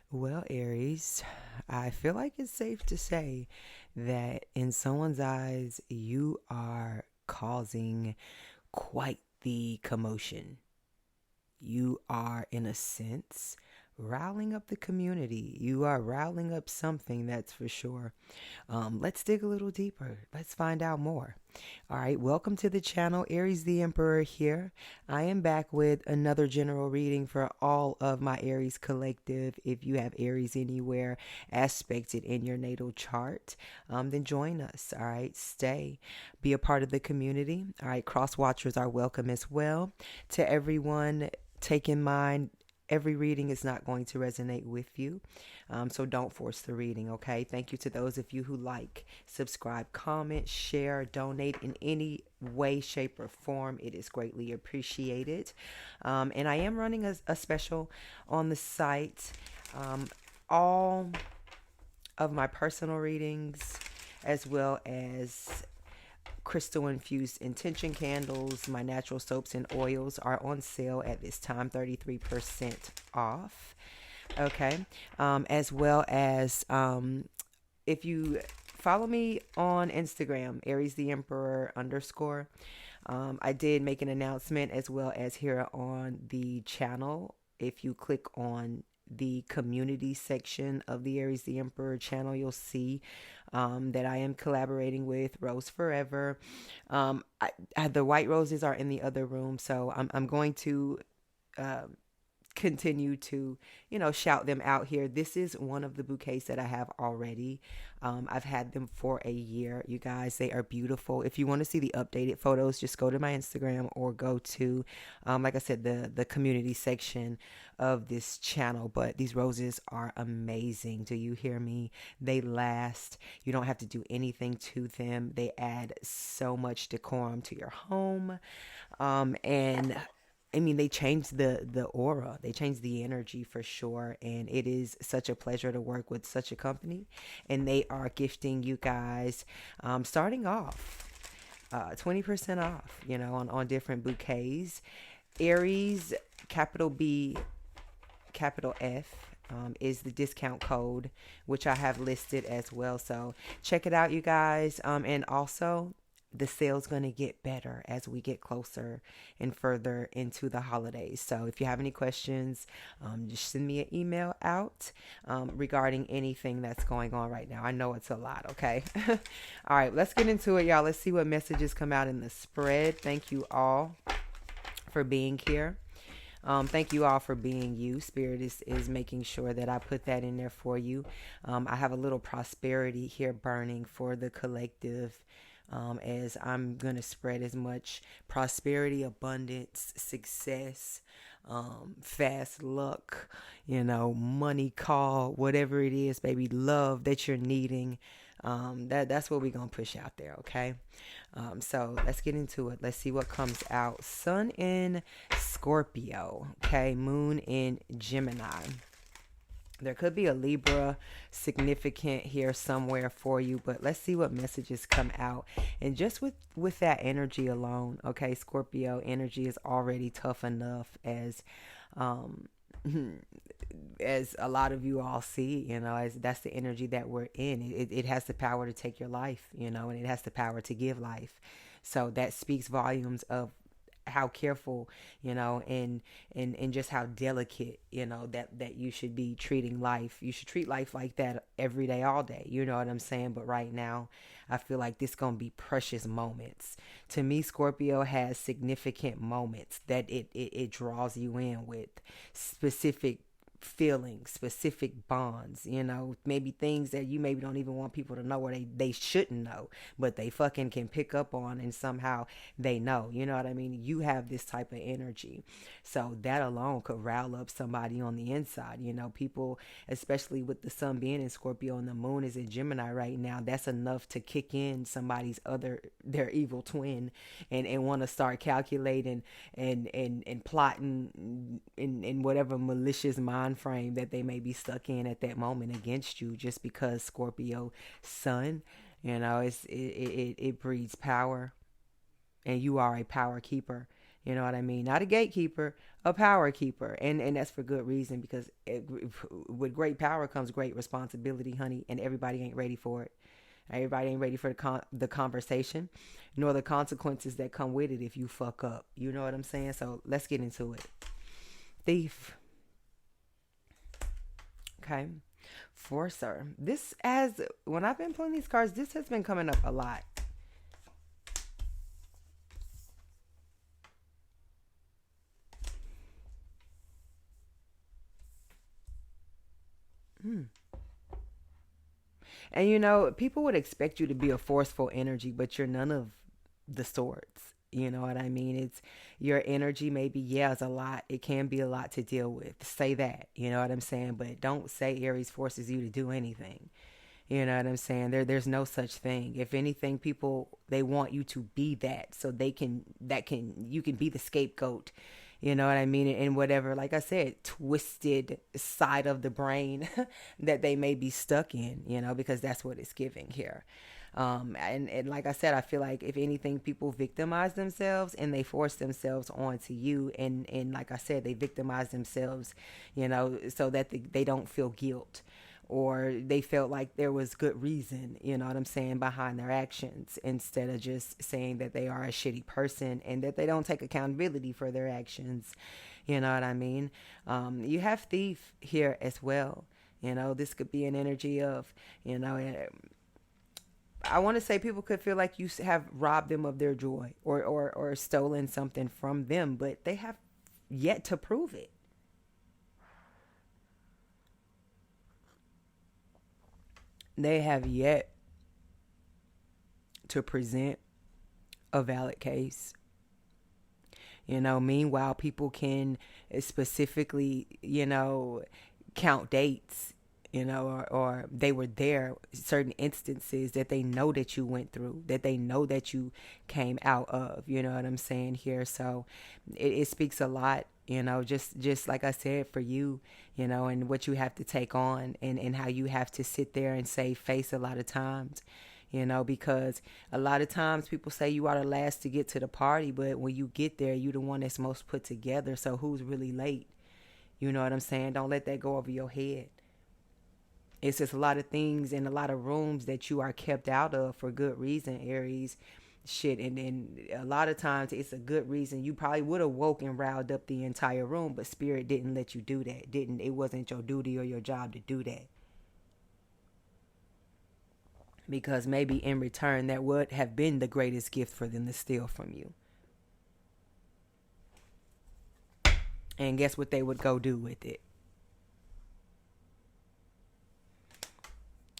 Well, Aries, I feel like it's safe to say that in someone's eyes, you are causing quite the commotion. You are, in a sense, riling up the community. You are riling up something, that's for sure. Let's dig a little deeper. Let's find out more. All right, welcome to the channel. Aries the Emperor here. I am back with another general reading for all of my Aries collective. If you have Aries anywhere aspected in your natal chart, then join us. All right, stay, be a part of the community. All right, cross watchers are welcome as well. To everyone, take in mind every reading is not going to resonate with you. So don't force the reading, okay? Thank you to those of you who like, subscribe, comment, share, donate in any way, shape, or form. It is greatly appreciated. And I am running a special on the site. All of my personal readings, as well as crystal infused intention candles, my natural soaps and oils are on sale at this time, 33% off. Okay. As well as if you follow me on Instagram, Aries the Emperor underscore. I did make an announcement as well as here on the channel. If you click on the community section of the Aries the Emperor channel, you'll see that I am collaborating with Rose Forever. The white roses are in the other room, so I'm going to uh, continue to, shout them out here. This is one of the bouquets that I have already. I've had them for a year, you guys. They are beautiful. If you want to see the updated photos, just go to my Instagram or go to, like I said, the community section of this channel. But these roses are amazing. Do you hear me? They last. You don't have to do anything to them. They add so much decorum to your home. And I mean, they changed the aura. They changed the energy for sure. And it is such a pleasure to work with such a company. And they are gifting you guys, starting off, 20% off, on different bouquets. Aries, capital B, capital F. Is the discount code, which I have listed as well. So check it out, you guys. And also, the sale's going to get better as we get closer and further into the holidays. So if you have any questions, just send me an email out regarding anything that's going on right now. I know it's a lot, okay? All right, let's get into it, y'all. Let's see what messages come out in the spread. Thank you all for being here. Thank you all for being you. Spirit is making sure that I put that in there for you. I have a little prosperity here burning for the collective, as I'm going to spread as much prosperity, abundance, success, fast luck, money call, whatever it is, baby, love that you're needing. That's what we're going to push out there, okay? So let's get into it. Let's see what comes out. Sun in Scorpio, okay? Moon in Gemini. There could be a Libra significant here somewhere for you, but let's see what messages come out. And just with that energy alone, okay, Scorpio energy is already tough enough as as a lot of you all see, as that's the energy that we're in. It has the power to take your life, and it has the power to give life. So that speaks volumes of how careful, and just how delicate, that you should be treating life. You should treat life like that every day, all day. You know what I'm saying? But right now, I feel like this gonna be precious moments. To me, Scorpio has significant moments that it draws you in with specific feelings, specific bonds, maybe things that you maybe don't even want people to know, or they shouldn't know, but they fucking can pick up on, and somehow they know, you know what I mean? You have this type of energy. So that alone could rile up somebody on the inside, people, especially with the sun being in Scorpio and the moon is in Gemini right now. That's enough to kick in their evil twin, and want to start calculating and plotting in whatever malicious mind frame that they may be stuck in at that moment against you, just because Scorpio sun, it breeds power, and you are a power keeper. You know what I mean? Not a gatekeeper, a power keeper. And that's for good reason, because with great power comes great responsibility, honey, and everybody ain't ready for it. Everybody ain't ready for the conversation, nor the consequences that come with it if you fuck up. You know what I'm saying? So let's get into it. Thief. Okay. Forcer. This, as when I've been pulling these cards, this has been coming up a lot. And you know, people would expect you to be a forceful energy, but you're none of the sorts. You know what I mean? It's your energy, maybe, yeah, it's a lot. It can be a lot to deal with. Say that. You know what I'm saying? But don't say Aries forces you to do anything. You know what I'm saying? There's no such thing. If anything, people, they want you to be that, so you can be the scapegoat. You know what I mean? And whatever, like I said, twisted side of the brain that they may be stuck in, you know, because that's what it's giving here. And like I said, I feel like if anything, people victimize themselves and they force themselves onto you. And like I said, they victimize themselves, you know, so that they don't feel guilt, or they felt like there was good reason, you know what I'm saying, behind their actions, instead of just saying that they are a shitty person and that they don't take accountability for their actions. You know what I mean? You have thief here as well. You know, this could be an energy of, you know, I want to say people could feel like you have robbed them of their joy, or stolen something from them, but they have yet to prove it. They have yet to present a valid case. You know, meanwhile, people can specifically, you know, count dates, you know, or they were there, certain instances that they know that you went through, that they know that you came out of, you know what I'm saying here. So it speaks a lot, you know, just like I said, for you, you know, and what you have to take on, and how you have to sit there and save face a lot of times. You know, because a lot of times people say you are the last to get to the party, but when you get there, you the one that's most put together. So who's really late? You know what I'm saying? Don't let that go over your head. It's just a lot of things in a lot of rooms that you are kept out of for good reason, Aries. Shit, and a lot of times it's a good reason. You probably would have woke and riled up the entire room, but spirit didn't let you do that. Didn't It wasn't your duty or your job to do that. Because maybe in return that would have been the greatest gift for them to steal from you. And guess what they would go do with it?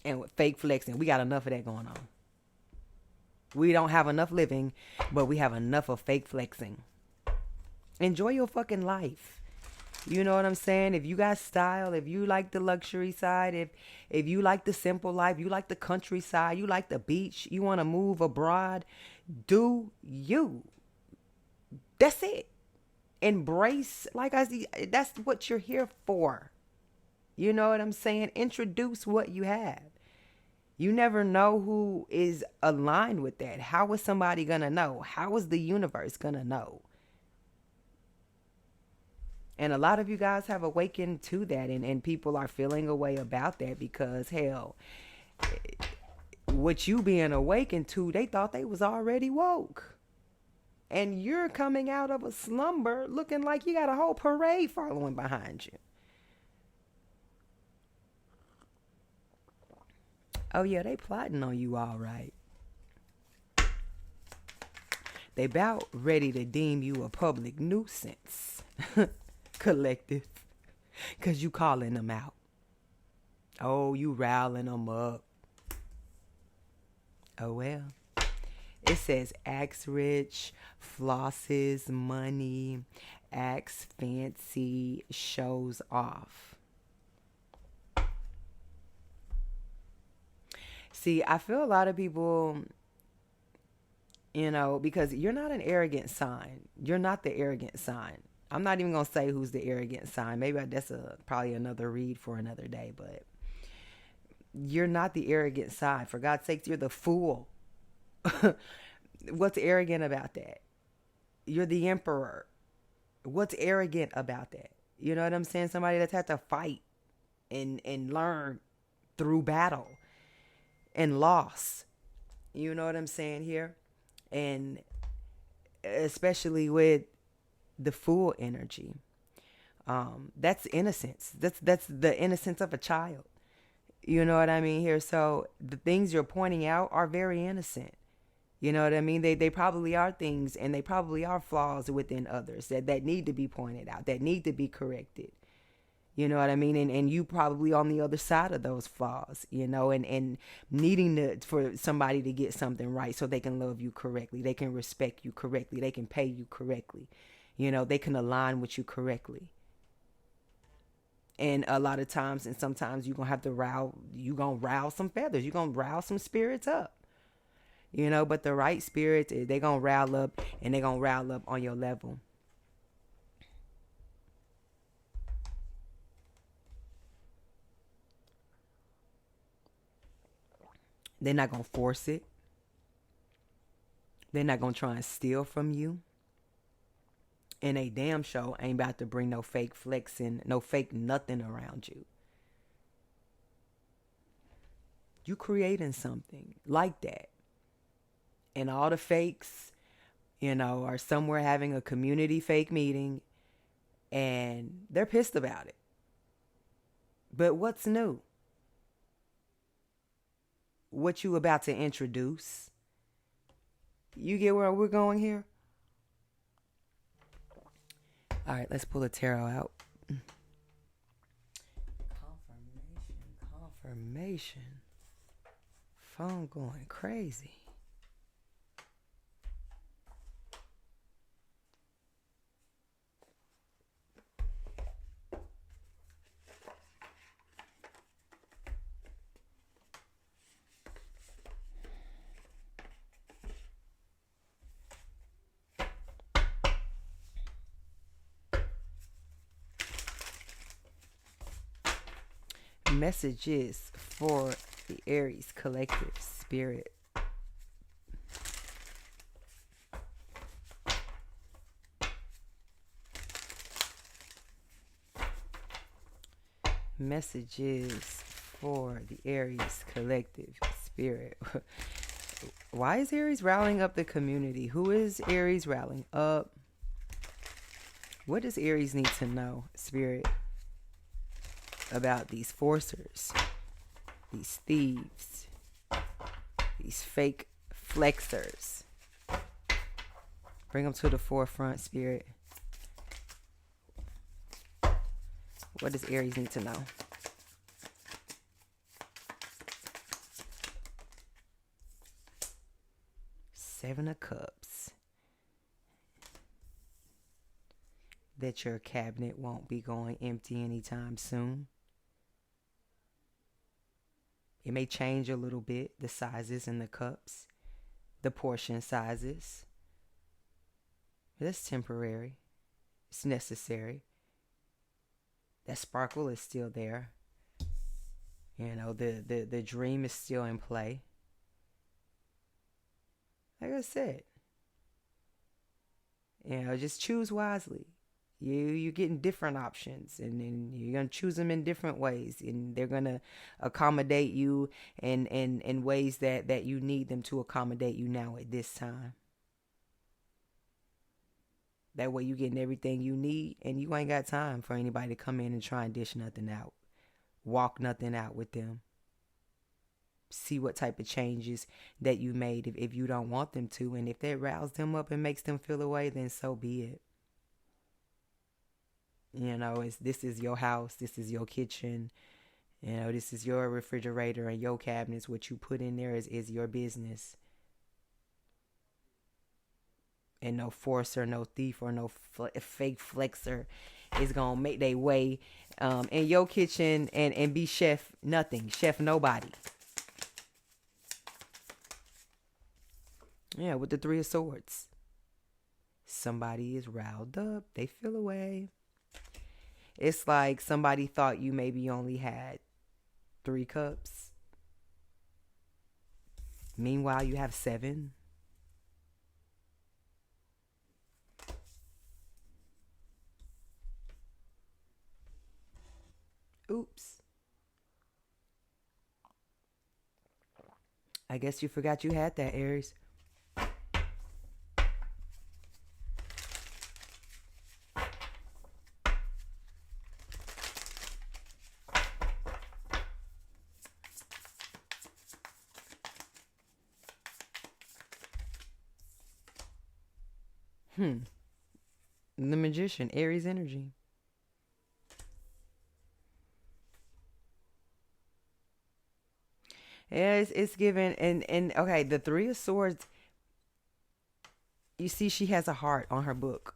And with fake flexing, we got enough of that going on. We don't have enough living, but we have enough of fake flexing. Enjoy your fucking life. You know what I'm saying? If you got style, if you like the luxury side, if you like the simple life, you like the countryside, you like the beach, you want to move abroad, do you. That's it. Embrace, like I see, that's what you're here for. You know what I'm saying? Introduce what you have. You never know who is aligned with that. How is somebody going to know? How is the universe going to know? And a lot of you guys have awakened to that, and people are feeling a way about that because, hell, what you being awakened to, they thought they was already woke. And you're coming out of a slumber looking like you got a whole parade following behind you. Oh, yeah, they plotting on you all right. They about ready to deem you a public nuisance. Collective. Because you calling them out. Oh, you riling them up. Oh, well. It says acts rich, flosses money, acts fancy, shows off. See, I feel a lot of people, you know, because you're not an arrogant sign. You're not the arrogant sign. I'm not even going to say who's the arrogant sign. Maybe that's probably another read for another day, but you're not the arrogant sign. For God's sakes, you're the fool. What's arrogant about that? You're the emperor. What's arrogant about that? You know what I'm saying? Somebody that's had to fight and learn through battle and loss. You know what I'm saying here? And especially with the Fool energy. That's innocence. That's the innocence of a child. You know what I mean here? So the things you're pointing out are very innocent. You know what I mean? They probably are things, and they probably are flaws within others that need to be pointed out, that need to be corrected. You know what I mean? And you probably on the other side of those flaws, and needing for somebody to get something right so they can love you correctly. They can respect you correctly. They can pay you correctly. They can align with you correctly. And a lot of times, and sometimes you're going to have to rouse some feathers. You're going to rouse some spirits up. But the right spirits, they're going to rile up, and they're going to rile up on your level. They're not going to force it. They're not going to try and steal from you. And a damn show ain't about to bring no fake flexing, no fake nothing around you. You creating something like that. And all the fakes, are somewhere having a community fake meeting, and they're pissed about it. But what's new? What you about to introduce? You get where we're going here? All right, let's pull a tarot out. Confirmation. Phone going crazy. Messages for the Aries collective spirit. Messages for the Aries collective spirit. Why is Aries rallying up the community? Who is Aries rallying up? What does Aries need to know, spirit, about these forcers, these thieves, these fake flexers? Bring them to the forefront, spirit. What does Aries need to know? Seven of Cups. That your cabinet won't be going empty anytime soon. It may change a little bit, the sizes in the cups, the portion sizes. That's temporary. It's necessary. That sparkle is still there. The dream is still in play. Like I said, just choose wisely. You're getting different options, and you're going to choose them in different ways, and they're going to accommodate you in ways that you need them to accommodate you now at this time. That way you're getting everything you need, and you ain't got time for anybody to come in and try and dish nothing out. Walk nothing out with them. See what type of changes that you made if you don't want them to. And if that riles them up and makes them feel away, then so be it. This is your house. This is your kitchen. This is your refrigerator and your cabinets. What you put in there is your business. And no forcer, no thief, or no fake flexer is going to make their way in your kitchen and be chef nothing. Chef nobody. Yeah, with the Three of Swords. Somebody is riled up. They feel away. It's like somebody thought you maybe only had 3 cups. Meanwhile, you have 7. Oops. I guess you forgot you had that, Aries. Hmm. The Magician, Aries energy. Yeah, it's given and okay, the Three of Swords, you see she has a heart on her book.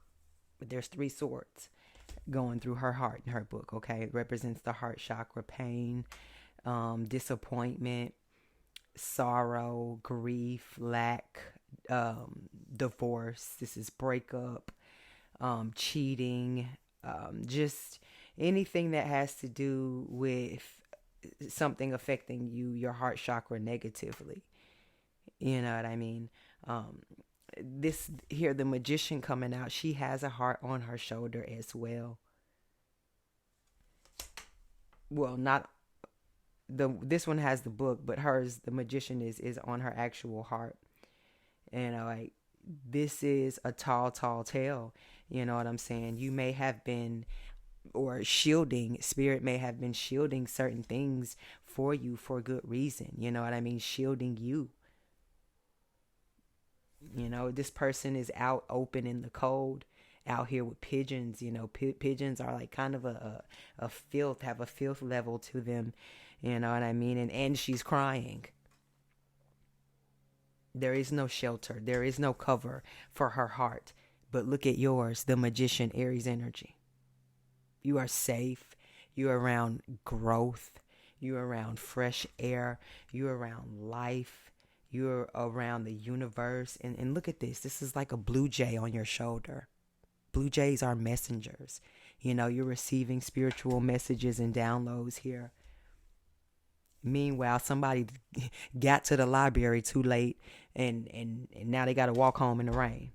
But there's three swords going through her heart in her book, okay? It represents the heart chakra, pain, disappointment, sorrow, grief, lack, divorce. This is breakup, cheating, just anything that has to do with something affecting you, your heart chakra negatively. You know what I mean? This here, the Magician coming out, she has a heart on her shoulder as well. Well, not this one has the book, but hers, the Magician, is on her actual heart. And like, this is a tall tale. You know what I'm saying? You may have been, or shielding, spirit may have been shielding certain things for you for good reason. You know what I mean? Shielding you. You know, this person is out open in the cold, out here with pigeons. You know, pigeons are like kind of a filth, have a filth level to them. You know what I mean? And she's crying. There is no shelter. There is no cover for her heart. But look at yours, the Magician, Aries energy. You are safe. You're around growth. You're around fresh air. You're around life. You're around the universe. And look at this. This is like a blue jay on your shoulder. Blue jays are messengers. You know, you're receiving spiritual messages and downloads here. Meanwhile, somebody got to the library too late and now they got to walk home in the rain.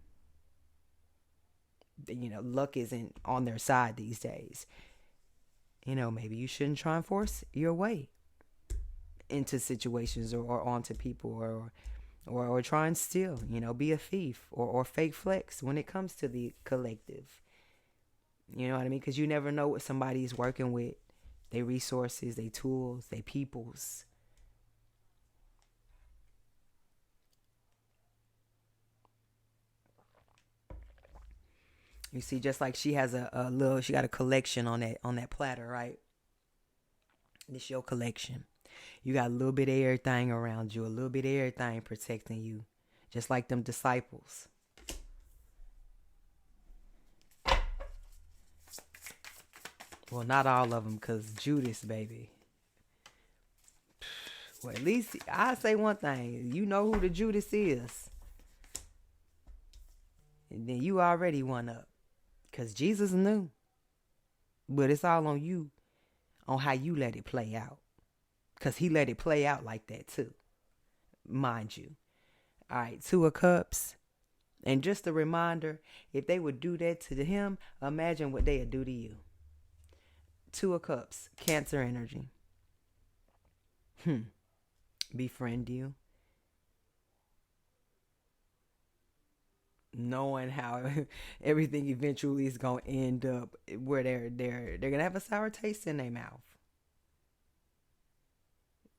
You know, luck isn't on their side these days. You know, maybe you shouldn't try and force your way into situations or onto people or try and steal, you know, be a thief or fake flex when it comes to the collective. You know what I mean? Because you never know what somebody is working with. They resources, they tools, they peoples. You see, just like she has a little, she got a collection on that platter, right? This your collection. You got a little bit of everything around you, a little bit of everything protecting you, just like them disciples. Well, not all of them, because Judas, baby. Well, at least I say one thing. You know who the Judas is. And then you already one up. Because Jesus knew. But it's all on you, on how you let it play out. Because he let it play out like that too. Mind you. All right, Two of Cups. And just a reminder, if they would do that to him, imagine what they would do to you. Two of Cups, Cancer energy. Befriend you. Knowing how everything eventually is gonna end up where they're gonna have a sour taste in their mouth.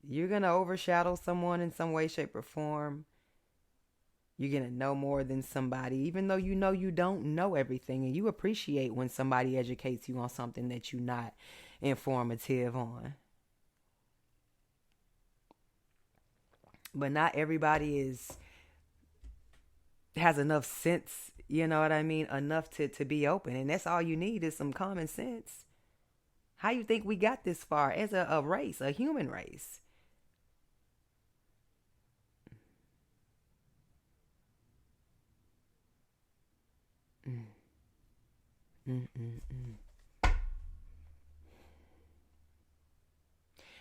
You're gonna overshadow someone in some way, shape, or form. You're gonna know more than somebody, even though you know you don't know everything, and you appreciate when somebody educates you on something that you're not informative on. But not everybody has enough sense, you know what I mean? Enough to be open. And that's all you need is some common sense. How you think we got this far as a race, a human race? Mm, mm, mm, mm.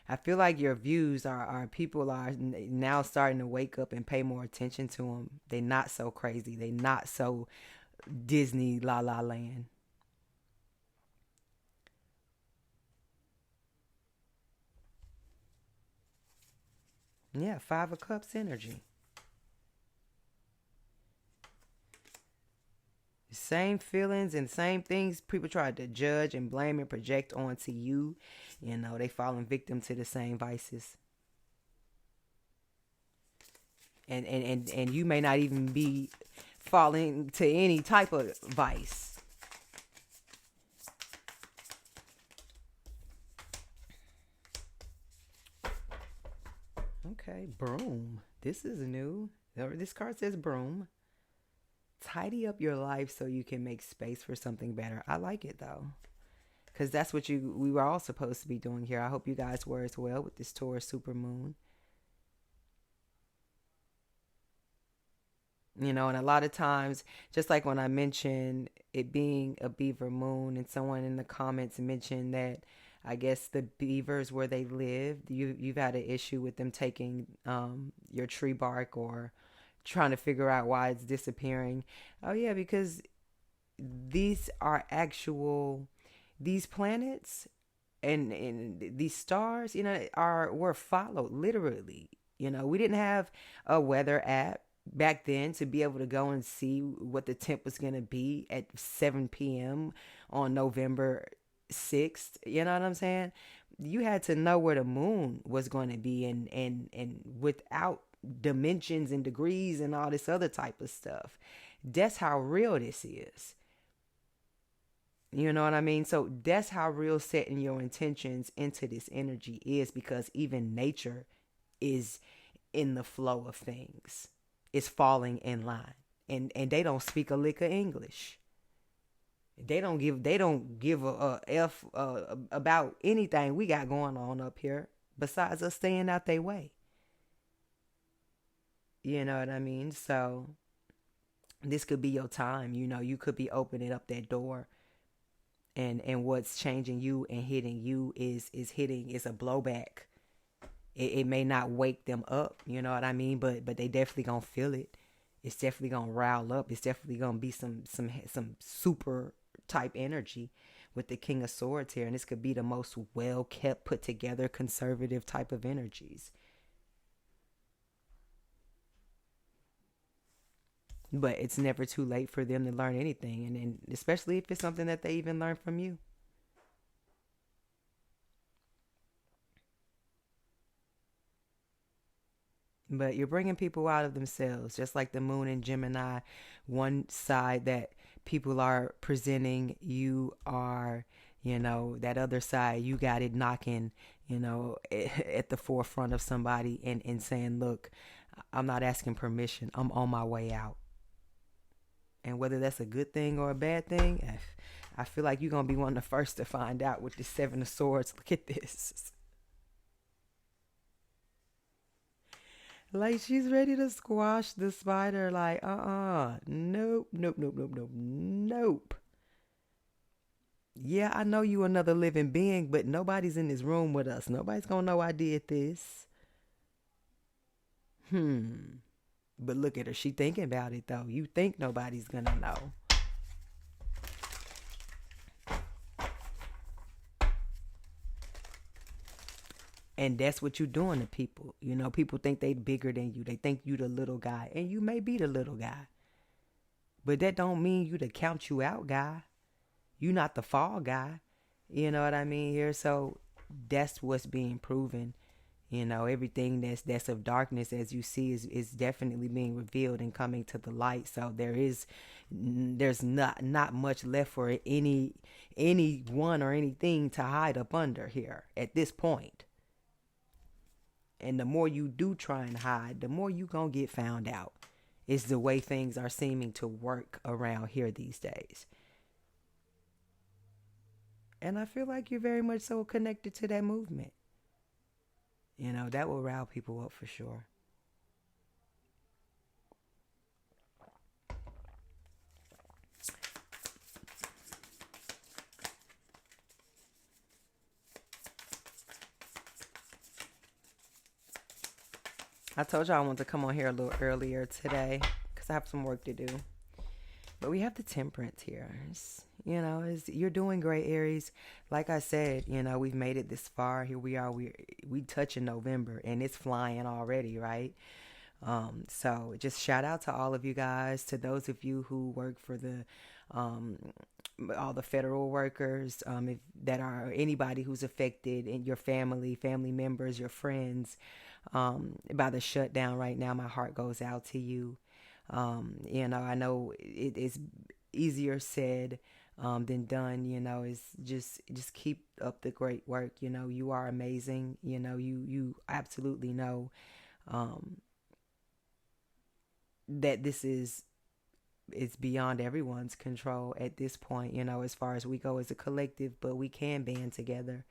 I feel like your views are people are now starting to wake up and pay more attention to them. They're not so crazy. They're not so Disney La La Land. Yeah, Five of Cups energy. Same feelings and same things people try to judge and blame and project onto you. You know, they falling victim to the same vices. And you may not even be falling to any type of vice. Okay, broom. This is new. This card says broom. Tidy up your life so you can make space for something better. I like it though, because that's what we were all supposed to be doing here. I hope you guys were as well with this Taurus super moon. You know, and a lot of times, just like when I mentioned it being a beaver moon, and someone in the comments mentioned that I guess the beavers where they lived, you've had an issue with them taking your tree bark or trying to figure out why it's disappearing. Oh yeah, because these are actual these planets and these stars, you know, are were followed literally. You know, we didn't have a weather app back then to be able to go and see what the temp was going to be at 7 p.m. on November 6th. You know what I'm saying? You had to know where the moon was going to be, and without dimensions and degrees and all this other type of stuff. That's how real this is. You know what I mean? So that's how real setting your intentions into this energy is, because even nature is in the flow of things. It's falling in line. And they don't speak a lick of English. They don't give a f about anything we got going on up here besides us staying out their way. You know what I mean? So this could be your time. You know, you could be opening up that door, and what's changing you and hitting you is a blowback. It may not wake them up, you know what I mean? But they definitely gonna feel it. It's definitely gonna rile up. It's definitely gonna be some super type energy with the King of Swords here, and this could be the most well kept, put together, conservative type of energies. But it's never too late for them to learn anything, and especially if it's something that they even learn from you. But you're bringing people out of themselves, just like the moon in Gemini. One side that people are presenting, you are, you know, that other side, you got it knocking, you know, at the forefront of somebody, and saying, look, I'm not asking permission. I'm on my way out. And whether that's a good thing or a bad thing, I feel like you're going to be one of the first to find out with the Seven of Swords. Look at this. Like, she's ready to squash the spider. Like, nope, nope, nope, nope, nope, nope. Yeah, I know you another living being, but nobody's in this room with us. Nobody's gonna know I did this. But look at her. She thinking about it, though. You think nobody's gonna know. And that's what you're doing to people. You know, people think they bigger than you. They think you the little guy. And you may be the little guy. But that don't mean you the count you out guy. You not the fall guy. You know what I mean here? So that's what's being proven. You know, everything that's of darkness, as you see, is definitely being revealed and coming to the light. So there's not much left for anyone or anything to hide up under here at this point. And the more you do try and hide, the more you gonna get found out. Is the way things are seeming to work around here these days. And I feel like you're very much so connected to that movement. You know, that will rile people up for sure. I told y'all I wanted to come on here a little earlier today because I have some work to do. But we have the temperance here. you're doing great, Aries. Like I said, we've made it this far. Here we are. We touching November, and it's flying already, right? So just shout out to all of you guys, to those of you who work for the um, all the federal workers, if that are anybody who's affected in your family members, your friends, by the shutdown right now. My heart goes out to you. I know it is easier said than done. Is just keep up the great work. You are amazing. You absolutely know um, that this is it's beyond everyone's control at this point. As far as we go as a collective, but we can band together.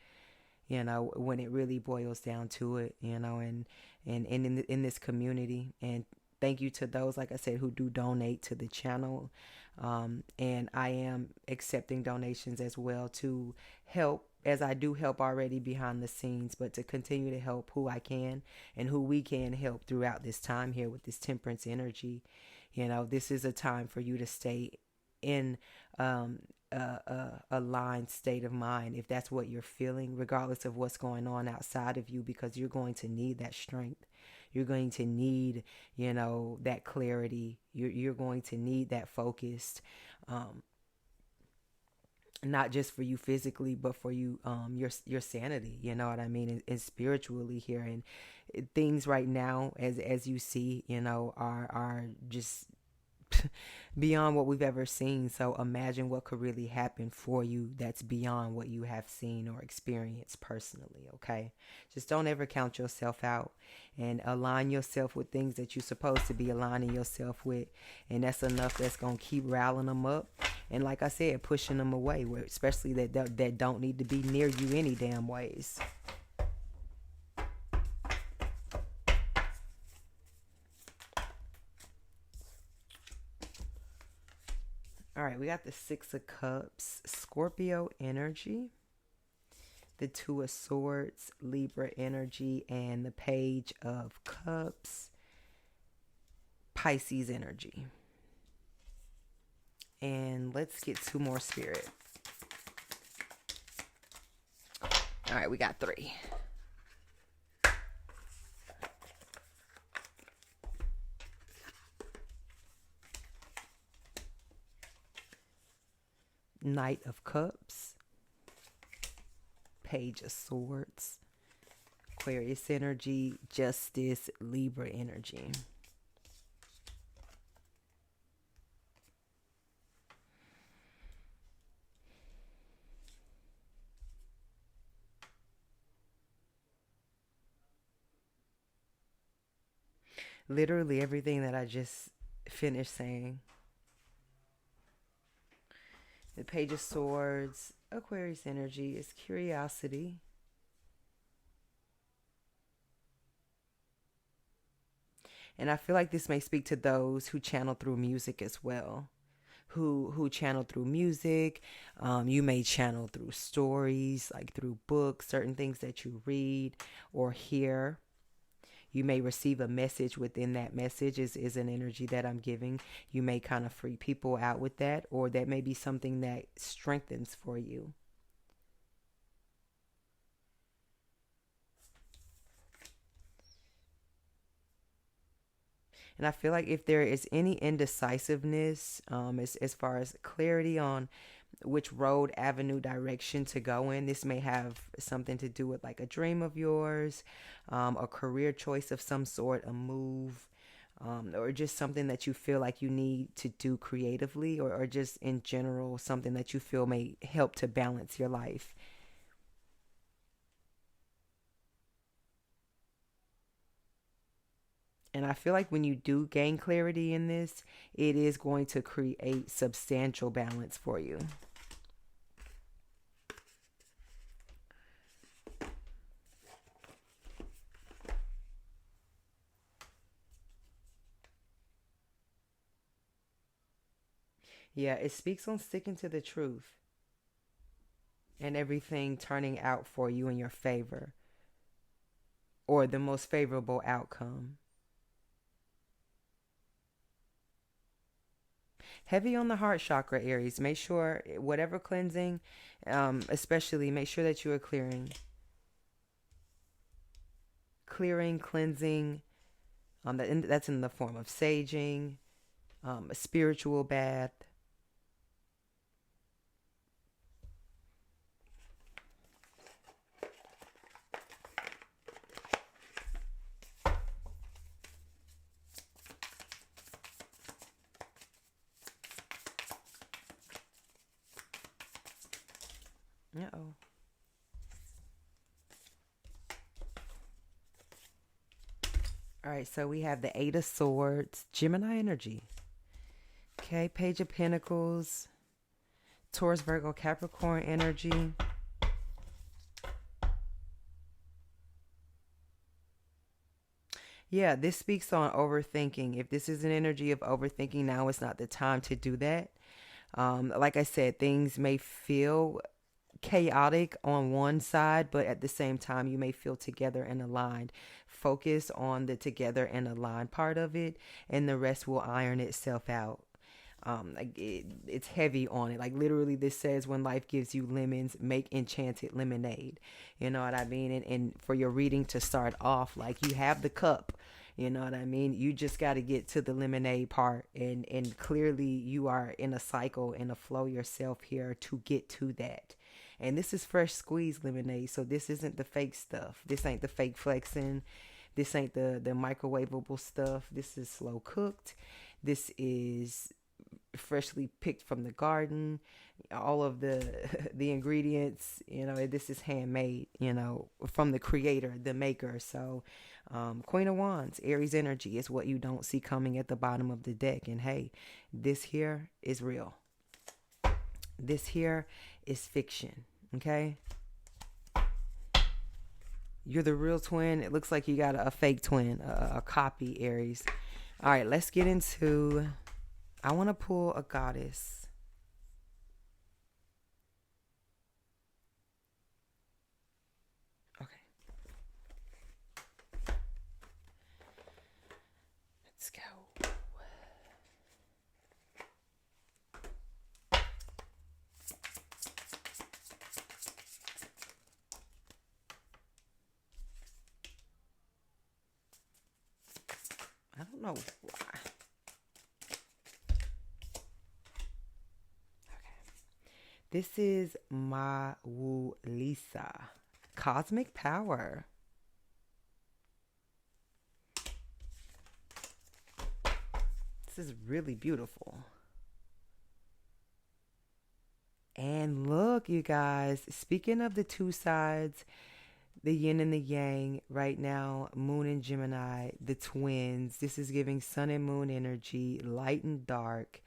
When it really boils down to it. And in this community. And thank you to those, like I said, who do donate to the channel. And I am accepting donations as well to help, as I do help already behind the scenes, but to continue to help who I can and who we can help throughout this time here with this temperance energy. This is a time for you to stay in a aligned state of mind, if that's what you're feeling, regardless of what's going on outside of you, because you're going to need that strength. You're going to need, that clarity. You're going to need that focused, not just for you physically, but for you, your sanity. You know what I mean, and spiritually here. And things right now, as you see, are just beyond what we've ever seen. So imagine what could really happen for you that's beyond what you have seen or experienced personally. Okay, just don't ever count yourself out, and align yourself with things that you're supposed to be aligning yourself with. And that's enough. That's gonna keep riling them up, and like I said, pushing them away, especially that don't need to be near you any damn ways. All right, we got the Six of Cups, Scorpio energy, the Two of Swords, Libra energy, and the Page of Cups, Pisces energy. And let's get two more, Spirit. All right, we got three. Knight of Cups, Page of Swords, Aquarius energy, Justice, Libra energy. Literally everything that I just finished saying. The Page of Swords, Aquarius energy is curiosity. And I feel like this may speak to those who channel through music as well. Who channel through music. You may channel through stories, like through books, certain things that you read or hear. You may receive a message within that message is an energy that I'm giving. You may kind of free people out with that, or that may be something that strengthens for you. And I feel like if there is any indecisiveness, as far as clarity on which road, avenue, direction to go in, this may have something to do with like a dream of yours, a career choice of some sort, a move, or just something that you feel like you need to do creatively, or just in general, something that you feel may help to balance your life. And I feel like when you do gain clarity in this, it is going to create substantial balance for you. Yeah, it speaks on sticking to the truth and everything turning out for you in your favor, or the most favorable outcome. Heavy on the heart chakra, Aries. Make sure whatever cleansing, especially make sure that you are cleansing. That's in the form of saging, a spiritual bath. Uh-oh. All right, so we have the Eight of Swords, Gemini energy. Okay, Page of Pentacles, Taurus, Virgo, Capricorn energy. Yeah, this speaks on overthinking. If this is an energy of overthinking, now is not the time to do that. Like I said, things may feel chaotic on one side, but at the same time, you may feel together and aligned. Focus on the together and aligned part of it, and the rest will iron itself out. It's heavy on it. Like literally, this says when life gives you lemons, make enchanted lemonade. You know what I mean? And for your reading to start off, like you have the cup. You know what I mean? You just got to get to the lemonade part, and clearly you are in a cycle and a flow yourself here to get to that. And this is fresh squeezed lemonade, so this isn't the fake stuff. This ain't the fake flexing. This ain't the microwavable stuff. This is slow cooked. This is freshly picked from the garden. All of the ingredients, this is handmade, from the creator, the maker. So Queen of Wands, Aries energy is what you don't see coming at the bottom of the deck. And hey, this here is real. This here is fiction. Okay, you're the real twin. It looks like you got a fake twin, a copy, Aries. All right, let's get into, I want to pull a goddess. Okay. Let's go. I don't know why. Okay. This is Mawu Lisa. Cosmic power. This is really beautiful. And look, you guys, speaking of the two sides, the yin and the yang right now, moon and Gemini, the twins. This is giving sun and moon energy, light and dark.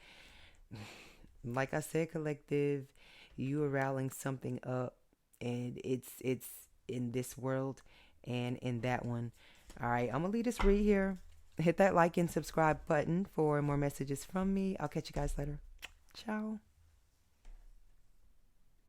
Like I said, collective, you are rallying something up, and it's in this world and in that one. All right, I'm gonna leave this read here. Hit that like and subscribe button for more messages from me. I'll catch you guys later. Ciao.